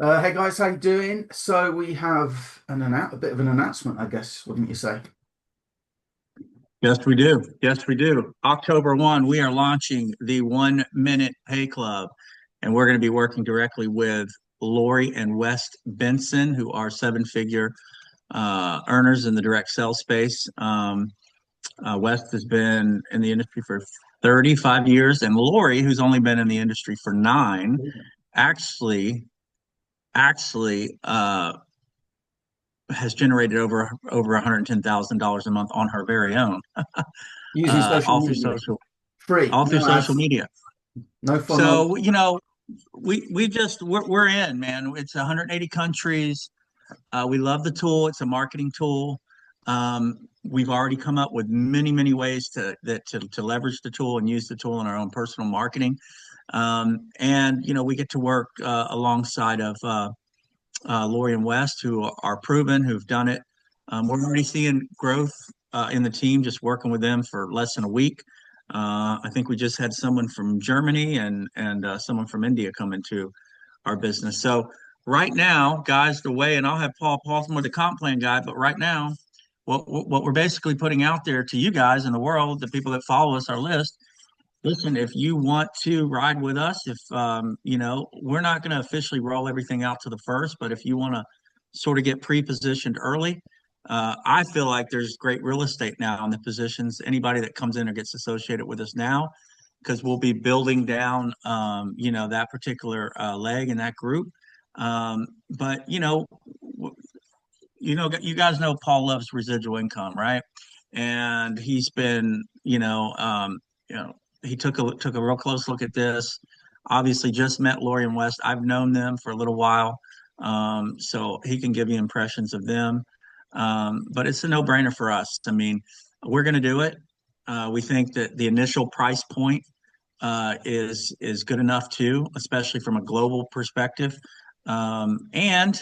Hey guys, how you doing? So we have a bit of an announcement, I guess, wouldn't you say? Yes, we do. Yes, we do. October 1, we are launching the 1 Minute Pay Club, and we're going to be working directly with Lori and West Benson, who are seven-figure earners in the direct sales space. West has been in the industry for 35 years, and Lori, who's only been in the industry for nine, actually, actually has generated over $110,000 a month on her very own, Using social all through media, social free, all through no social ads, media. no funnel. So, we're in, man. It's 180 countries. We love the tool. It's a marketing tool. We've already come up with many ways to leverage the tool and use the tool in our own personal marketing. And we get to work alongside of Lori and West, who are proven, who've done it. We're already seeing growth in the team just working with them for less than a week. I think we just had someone from Germany and someone from India come into our business. So right now, guys, the way, and I'll have Paul's more the comp plan guy, but right now, what we're basically putting out there to you guys in the world, the people that follow us, our list. Listen, if you want to ride with us, if we're not going to officially roll everything out to the first, but if you want to sort of get pre-positioned early, I feel like there's great real estate now in the positions. Anybody that comes in or gets associated with us now, because we'll be building down, that particular leg in that group. But you guys know Paul loves residual income, right? And he's been, he took a real close look at this. Obviously, just met Lori and West. I've known them for a little while, so he can give you impressions of them. But it's a no-brainer for us. I mean, we're going to do it. We think that the initial price point is good enough too, especially from a global perspective. And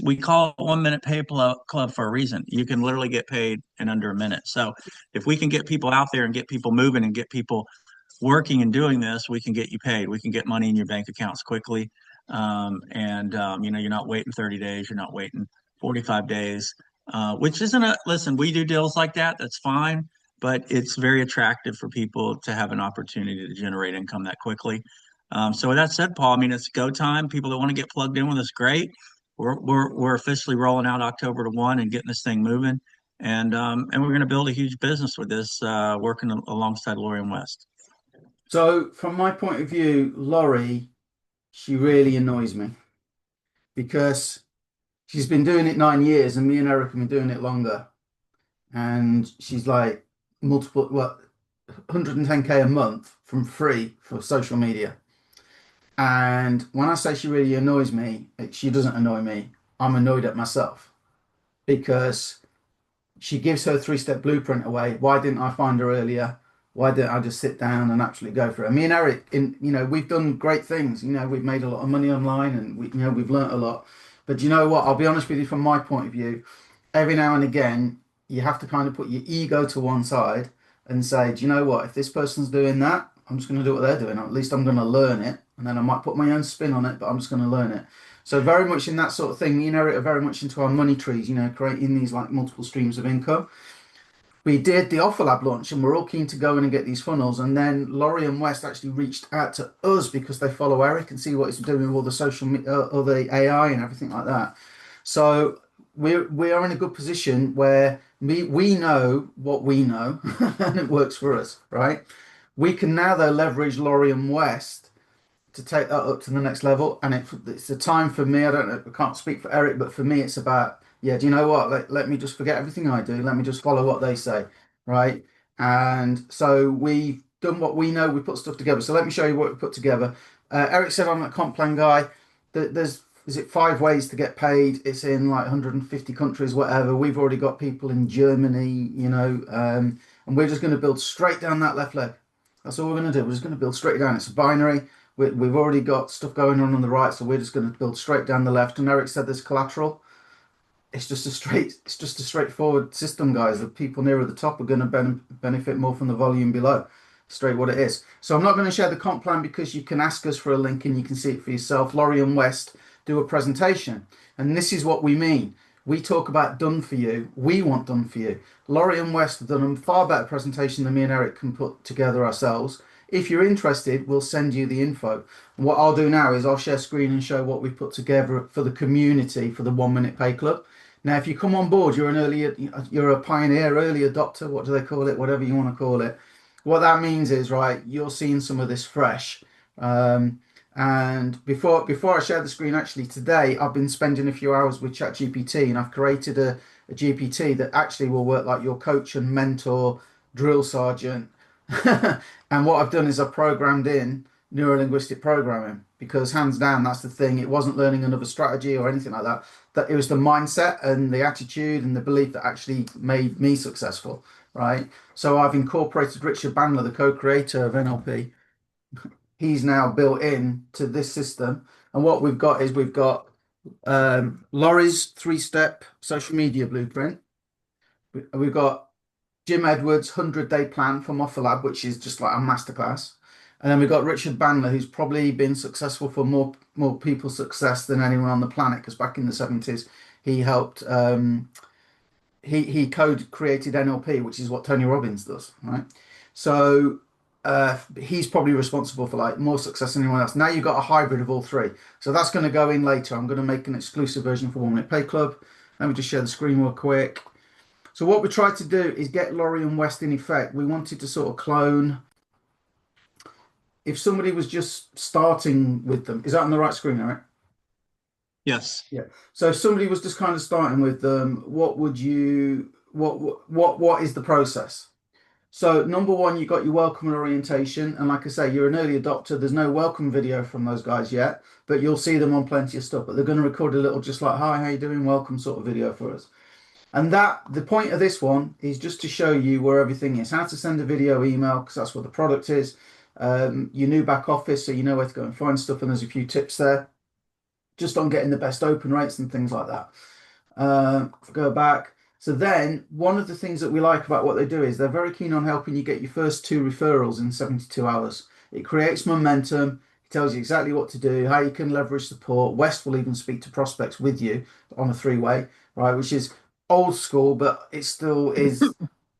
we call it 1 minute pay club for a reason. You can literally get paid in under a minute. So if we can get people out there and get people moving and get people working and doing this, we can get you paid. We can get money in your bank accounts quickly. You're not waiting 30 days. You're not waiting 45 days, which isn't listen, we do deals like that. That's fine. But it's very attractive for people to have an opportunity to generate income that quickly. So with that said, Paul, I mean, it's go time. People that want to get plugged in with us, great. We're officially rolling out October to 1 and getting this thing moving. And we're going to build a huge business with this, working alongside Lori and West. So from my point of view, Laurie, she really annoys me because she's been doing it 9 years and me and Eric have been doing it longer. And she's like multiple, what, 110K a month from free for social media. And when I say she really annoys me, she doesn't annoy me. I'm annoyed at myself because she gives her three-step blueprint away. Why didn't I find her earlier? Why didn't I just sit down and actually go for it? Me and Eric, we've done great things. We've made a lot of money online and we've learnt a lot. But you know what? I'll be honest with you from my point of view. Every now and again, you have to kind of put your ego to one side and say, do you know what? If this person's doing that, I'm just going to do what they're doing. At least I'm going to learn it. And then I might put my own spin on it, but I'm just going to learn it. So very much in that sort of thing, me and Eric are very much into our money trees, creating these like multiple streams of income. We did the Offer Lab launch and we're all keen to go in and get these funnels. And then Laurie and West actually reached out to us because they follow Eric and see what he's doing with all the all the AI and everything like that. So we are in a good position where we know what we know and it works for us, right? We can now though leverage Laurie and West to take that up to the next level. And it's a time for me. I don't know. I can't speak for Eric, but for me, it's about, yeah, do you know what? Let me just forget everything I do. Let me just follow what they say. Right. And so we've done what we know. We put stuff together. So let me show you what we put together. Eric said I'm a comp plan guy. Is it 5 ways to get paid? It's in like 150 countries, whatever. We've already got people in Germany, and we're just going to build straight down that left leg. That's all we're going to do. We're just going to build straight down. It's a binary. We've already got stuff going on the right, so we're just going to build straight down the left. And Eric said there's collateral. It's just a straightforward system, guys. The people nearer the top are going to benefit more from the volume below. Straight what it is. So I'm not going to share the comp plan because you can ask us for a link and you can see it for yourself. Laurie and West do a presentation. And this is what we mean. We talk about done for you. We want done for you. Lori and West have done a far better presentation than me and Eric can put together ourselves. If you're interested, we'll send you the info. And what I'll do now is I'll share screen and show what we've put together for the community for the 1 Minute Pay Club. Now, if you come on board, you're a pioneer, early adopter, what do they call it? Whatever you want to call it. What that means is, right, you're seeing some of this fresh. Um, and before I share the screen, actually today I've been spending a few hours with ChatGPT, and I've created a GPT that actually will work like your coach and mentor, drill sergeant. And what I've done is I've programmed in neuro-linguistic programming because hands down that's the thing. It wasn't learning another strategy or anything like that. That it was the mindset and the attitude and the belief that actually made me successful, right? So I've incorporated Richard Bandler, the co-creator of NLP. He's now built in to this system. And what we've got is we've got Laurie's 3-step social media blueprint. We've got Jim Edwards' 100-day plan from Offer Lab, which is just like a masterclass. And then we've got Richard Bandler, who's probably been successful for more people's success than anyone on the planet, because back in the 70s, he helped he code created NLP, which is what Tony Robbins does, right? So he's probably responsible for like more success than anyone else. Now you've got a hybrid of all three. So that's going to go in later. I'm going to make an exclusive version for 1 Minute Pay Club. Let me just share the screen real quick. So what we tried to do is get Lori and West in effect. We wanted to sort of clone. If somebody was just starting with them, is that on the right screen, Eric? Yes. Yeah. So if somebody was just kind of starting with them, what would you what is the process? So number one, you got your welcome and orientation, and like I say, you're an early adopter. There's no welcome video from those guys yet, but you'll see them on plenty of stuff. But they're going to record a little, just like, "Hi, how you doing? Welcome," sort of video for us. And that the point of this one is just to show you where everything is, how to send a video email, because that's what the product is. Your new back office, so you know where to go and find stuff, and there's a few tips there, just on getting the best open rates and things like that. Go back. So then one of the things that we like about what they do is they're very keen on helping you get your first 2 referrals in 72 hours. It creates momentum. It tells you exactly what to do, how you can leverage support. West will even speak to prospects with you on a 3-way, right? Which is old school, but it still is.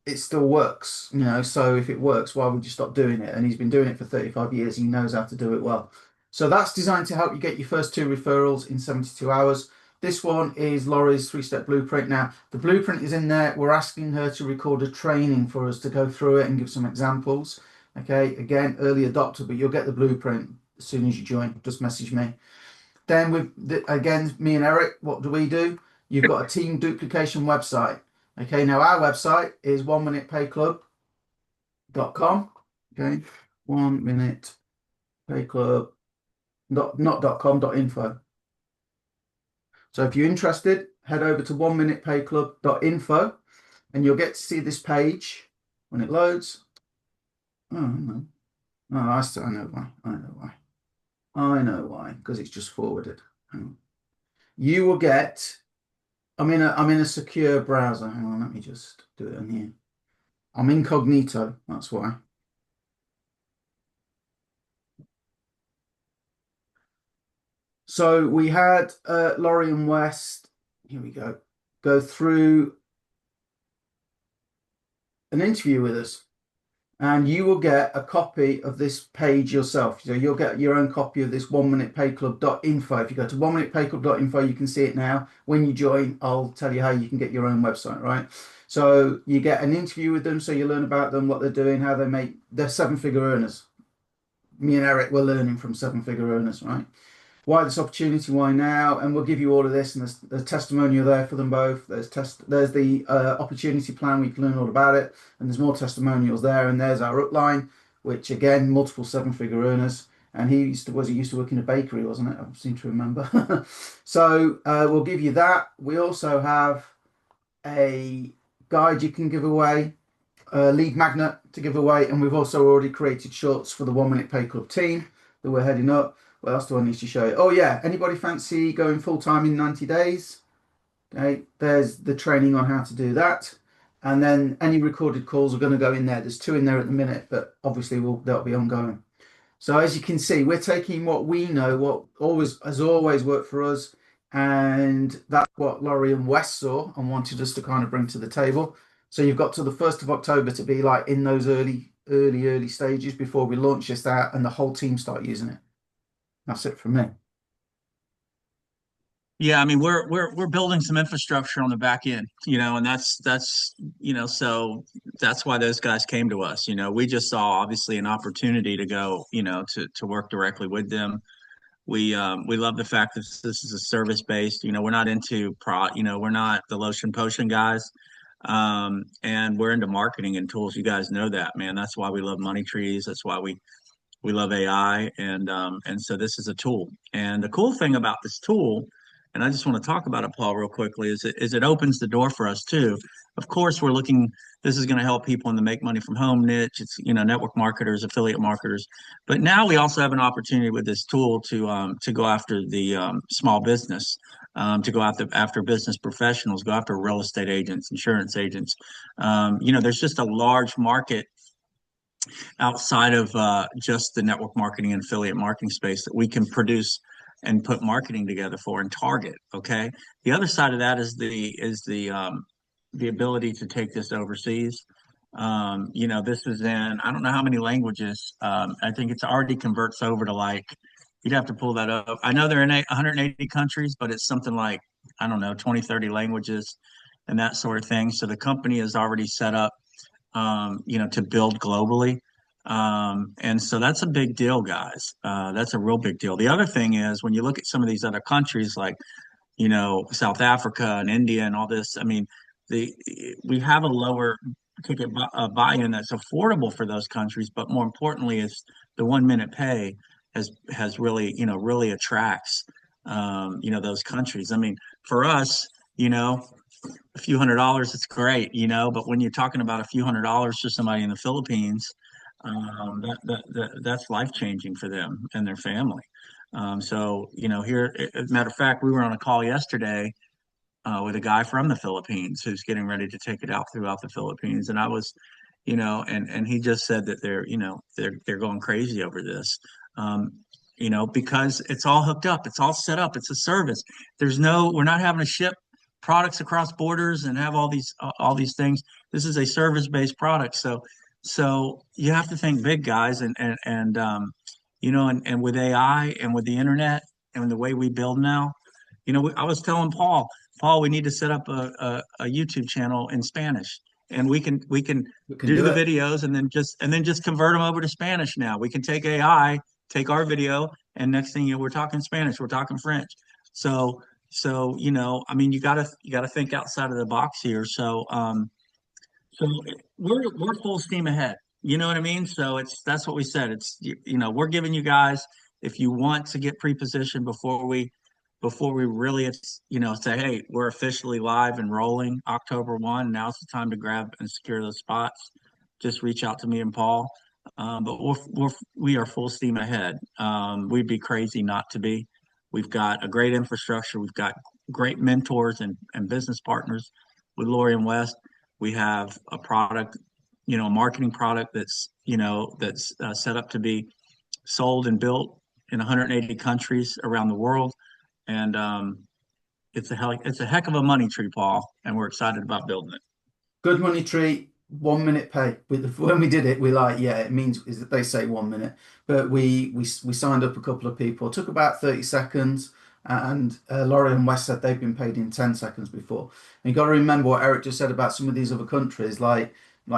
It still works, you know. So if it works, why would you stop doing it? And he's been doing it for 35 years. He knows how to do it well. So that's designed to help you get your first 2 referrals in 72 hours. This one is Laurie's 3-step blueprint. Now, the blueprint is in there. We're asking her to record a training for us to go through it and give some examples. Okay, again, early adopter, but you'll get the blueprint as soon as you join. Just message me. Then again, me and Eric, what do? You've got a team duplication website. Okay, now our website is 1minutepayclub.com. Okay, 1minutepayclub, not .com, .info. So if you're interested, head over to 1minutepayclub.info and you'll get to see this page when it loads. Oh, no. Oh, I know why. I know why, because it's just forwarded. Hang on. You will get, I'm in a secure browser. Hang on, let me just do it on here. I'm incognito, that's why. So we had Lori and West, here we go through an interview with us, and you will get a copy of this page yourself. So you'll get your own copy of this 1minutepayclub.info. If you go to 1minutepayclub.info, you can see it now. When you join, I'll tell you how you can get your own website, right? So you get an interview with them, so you learn about them, what they're doing, how they're 7-figure earners. Me and Eric were learning from 7-figure earners, right? Why this opportunity? Why now? And we'll give you all of this, and there's testimonial there for them both. There's the opportunity plan. We can learn all about it, and there's more testimonials there. And there's our upline, which again, multiple 7-figure earners. And he used to work in a bakery, wasn't it? I seem to remember. So we'll give you that. We also have a guide you can give away, a lead magnet to give away, and we've also already created shorts for the 1 Minute Pay Club team that we're heading up. What else do I need to show you? Oh yeah, anybody fancy going full-time in 90 days? Okay, there's the training on how to do that. And then any recorded calls are going to go in there. There's 2 in there at the minute, but obviously they'll be ongoing. So as you can see, we're taking what we know, what always has always worked for us, and that's what Lori and West saw and wanted us to kind of bring to the table. So you've got to the 1st of October to be like in those early stages before we launch this out and the whole team start using it. That's it from me. Yeah, I mean we're building some infrastructure on the back end, and that's so that's why those guys came to us. We just saw obviously an opportunity to go, to work directly with them. We love the fact that this is a service based. We're not into we're not the lotion potion guys. And we're into marketing and tools. You guys know that, man. That's why we love money trees. That's why we love AI, and so this is a tool. And the cool thing about this tool, and I just want to talk about it, Paul, real quickly, is it opens the door for us too. Of course, we're looking. This is going to help people in the make money from home niche. It's network marketers, affiliate marketers, but now we also have an opportunity with this tool to go after the small business. To go after business professionals, go after real estate agents, insurance agents. There's just a large market outside of just the network marketing and affiliate marketing space that we can produce and put marketing together for and target. Okay. The other side of that is the ability to take this overseas. This is in I don't know how many languages. I think it's already converts over to like you'd have to pull that up. I know they're in 180 countries, but it's something like I don't know 20, 30 languages and that sort of thing. So the company is already set up to build globally. And so that's a big deal, guys. That's a real big deal. The other thing is when you look at some of these other countries like, South Africa and India and all this, I mean, the we have a lower ticket buy-in that's affordable for those countries, but more importantly, is the 1 minute pay has really, really attracts those countries. I mean, for us, a few $100s, it's great, but when you're talking about a few $100s for somebody in the Philippines, that's life changing for them and their family. So, here, as a matter of fact, we were on a call yesterday with a guy from the Philippines who's getting ready to take it out throughout the Philippines. And I was, and he just said that they're going crazy over this. Um, because it's all hooked up, it's all set up, it's a service. We're not having to ship products across borders and have all these things. This is a service-based product. So you have to think big, guys, and with AI and with the internet and the way we build now, I was telling Paul, we need to set up a YouTube channel in Spanish, and we can We can do do the it. videos and then just convert them over to Spanish. Now we can take AI, take our video, and next thing we're talking Spanish, we're talking French. So I mean, you gotta think outside of the box here. So we're full steam ahead. You know what I mean? So that's what we said. We're giving you guys, if you want to get pre-positioned before we really say, hey, we're officially live and rolling October 1. Now's the time to grab and secure those spots. Just reach out to me and Paul. But we are full steam ahead. We'd be crazy not to be. We've got a great infrastructure. We've got great mentors and business partners with Lori and West. We have a product, a marketing product that's set up to be sold and built in 180 countries around the world. And it's a heck of a money tree, Paul, and we're excited about building it. Good money tree, 1 minute pay. When we did it, we like, yeah, it means is that they say 1 minute, but we signed up a couple of people. It took about 30 seconds, and Laurie and Wes said they've been paid in 10 seconds before. And you got to remember what Eric just said about some of these other countries, like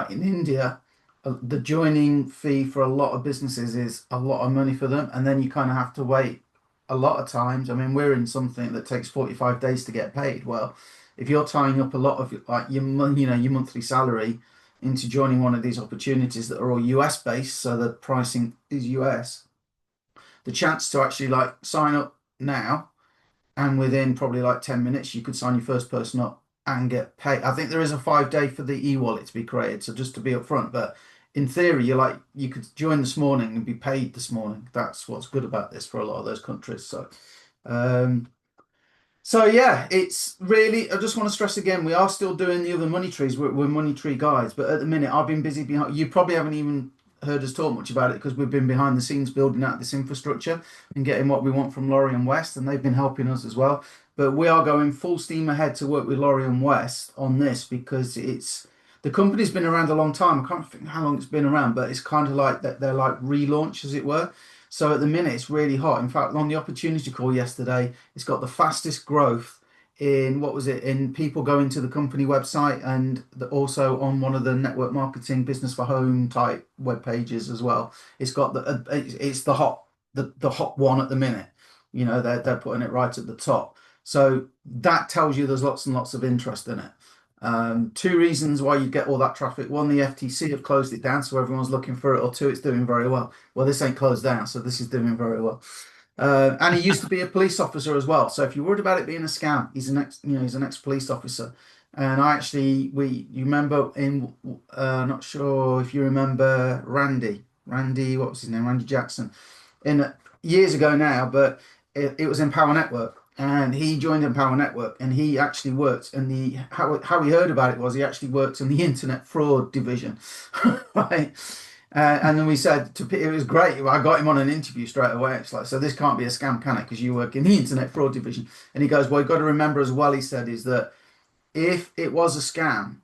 in India, the joining fee for a lot of businesses is a lot of money for them, and then you kind of have to wait a lot of times. I mean, we're in something that takes 45 days to get paid. Well, if you're tying up a lot of like your monthly salary into joining one of these opportunities that are all US based, so the pricing is US, the chance to actually like sign up now and within probably like 10 minutes you could sign your first person up and get paid. I think there is a 5 day for the e-wallet to be created, so just to be upfront, but in theory you could join this morning and be paid this morning. That's what's good about this for a lot of those countries. Um, so yeah, it's really. I just want to stress again, we are still doing the other money trees. We're money tree guys, but at the minute I've been busy behind. You probably haven't even heard us talk much about it because we've been behind the scenes building out this infrastructure and getting what we want from Lori and West, and they've been helping us as well. But we are going full steam ahead to work with Lori and West on this because it's the company's been around a long time. I can't think how long it's been around, but it's kind of like that they're like relaunch, as it were. So at the minute, it's really hot. In fact, on the opportunity call yesterday, it's got the fastest growth in what was it in people going to the company website and also on one of the network marketing business for home type web pages as well. It's got it's the hot one at the minute. You know, they're putting it right at the top. So that tells you there's lots and lots of interest in it. Two reasons why you get all that traffic. One, the FTC have closed it down, so everyone's looking for it. Or two, it's doing very well. Well, this ain't closed down, so this is doing very well. And he used to be a police officer as well. So if you're worried about it being a scam, he's an ex-police officer. And I actually, you remember not sure if you remember what was his name? Randy Jackson, in years ago now, but it was Empower Network. And he joined Empower Network, and he actually worked in the how he heard about it was he actually worked in the internet fraud division, right? And then we said it was great. I got him on an interview straight away. It's like, so this can't be a scam, can it? Because you work in the internet fraud division. And he goes, well, you've got to remember as well, he said, is that if it was a scam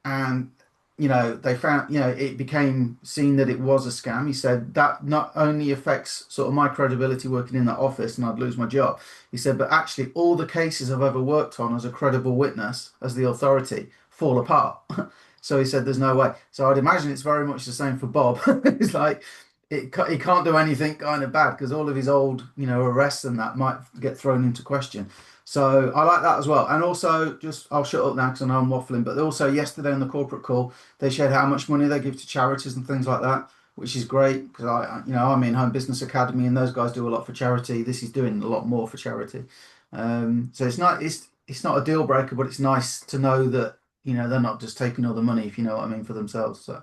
and they found it became seen that it was a scam, he said that not only affects sort of my credibility working in that office and I'd lose my job, he said, but actually all the cases I've ever worked on as a credible witness as the authority fall apart. So he said there's no way. So I'd imagine it's very much the same for Bob. It's like he can't do anything kind of bad because all of his old arrests and that might get thrown into question. So I like that as well. And also, just I'll shut up now because I know I'm waffling. But also yesterday on the corporate call, they shared how much money they give to charities and things like that, which is great because I'm in Home Business Academy and those guys do a lot for charity. This is doing a lot more for charity. So it's not a deal breaker, but it's nice to know that they're not just taking all the money, if you know what I mean, for themselves. So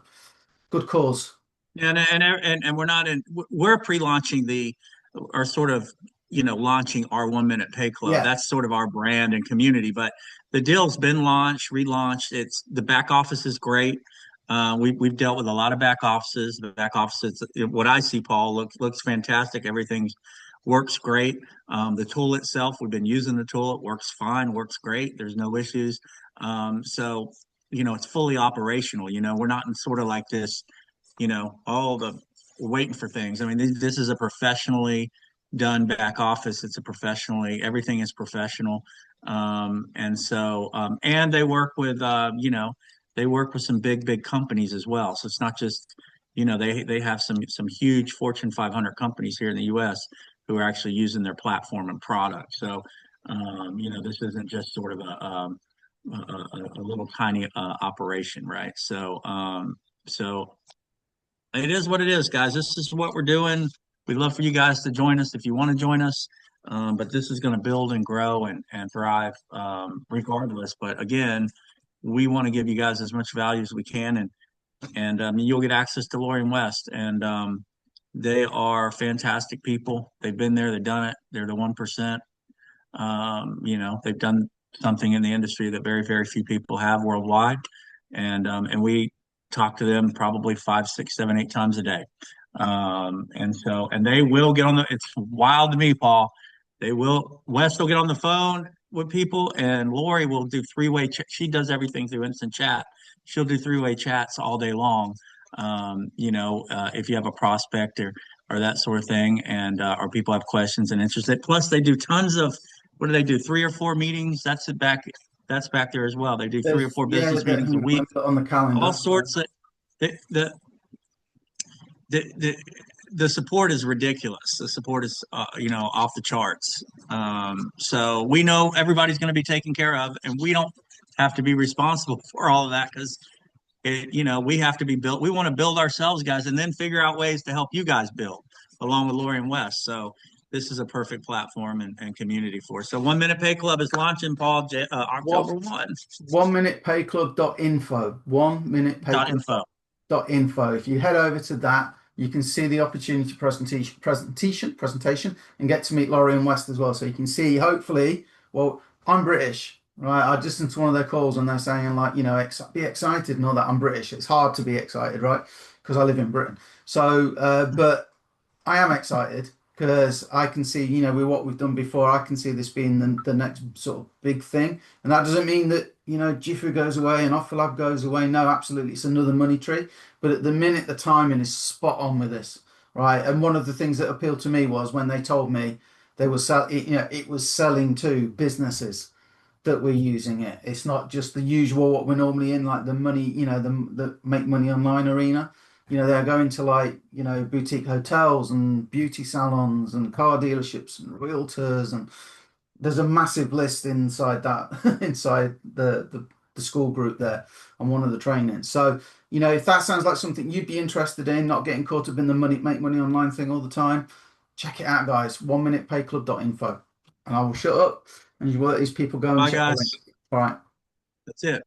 good cause. Yeah, and we're not in. We're pre-launching or sort of launching our 1 Minute Pay Club. Yeah. That's sort of our brand and community. But the deal's been launched, relaunched. It's the back office is great. We've dealt with a lot of back offices. The back offices, what I see, Paul, looks fantastic. Everything works great. The tool itself, we've been using the tool. It works fine, works great. There's no issues. So it's fully operational. We're not in sort of like this all the waiting for things. I mean, this is a professionally done back office. It's a professionally, everything is professional. And they work with, they work with some big companies as well. So it's not just, they have some huge Fortune 500 companies here in the U.S. who are actually using their platform and product. So, this isn't just sort of a little tiny operation, right? So it is what it is, guys. This is what we're doing. We'd love for you guys to join us if you want to join us. But this is going to build and grow and thrive regardless. But again, we want to give you guys as much value as we can, and you'll get access to Lori and West, and they are fantastic people. They've been there, they've done it. They're the 1%. They've done something in the industry that very few people have worldwide, and we talk to them probably 5, 6, 7, 8 times a day. And they will get on it's wild to me, Paul. Wes will get on the phone with people and Lori will do three-way she does everything through instant chat. She'll do three-way chats all day long. If you have a prospect or that sort of thing, and or people have questions and interested. Plus they do tons of, what do they do? 3 or 4 meetings. That's back there as well. They do 3 or 4 business meetings a week, on the calendar. all sorts of the the the support is ridiculous. The support is off the charts. So we know everybody's going to be taken care of, and we don't have to be responsible for all of that because we have to be built. We want to build ourselves, guys, and then figure out ways to help you guys build along with Lori and West. So this is a perfect platform and community for us. So 1 Minute Pay Club is launching, Paul, October 1. 1minutepayclub.info. 1minutepayclub.info. If you head over to that, you can see the opportunity presentation and get to meet Lori and West as well. So you can see, hopefully, well, I'm British, right? I just listened to one of their calls and they're saying like, be excited and all that. I'm British. It's hard to be excited, right? because I live in Britain. So, but I am excited because I can see, with what we've done before, I can see this being the next sort of big thing. And that doesn't mean that, Jiffy goes away and Offerlab goes away. No, absolutely. It's another money tree. But at the minute, the timing is spot on with this, right? And one of the things that appealed to me was when they told me they were it was selling to businesses that we're using it. It's not just the usual what we're normally in, like the money, the make money online arena. They're going to like, boutique hotels and beauty salons and car dealerships and realtors, and there's a massive list inside that inside the school group there on one of the trainings. So, if that sounds like something you'd be interested in, not getting caught up in the money make money online thing all the time, check it out, guys. 1minutepayclub.info. And I will shut up and you will let these people go and Bye, check the link. guys. All right. That's it.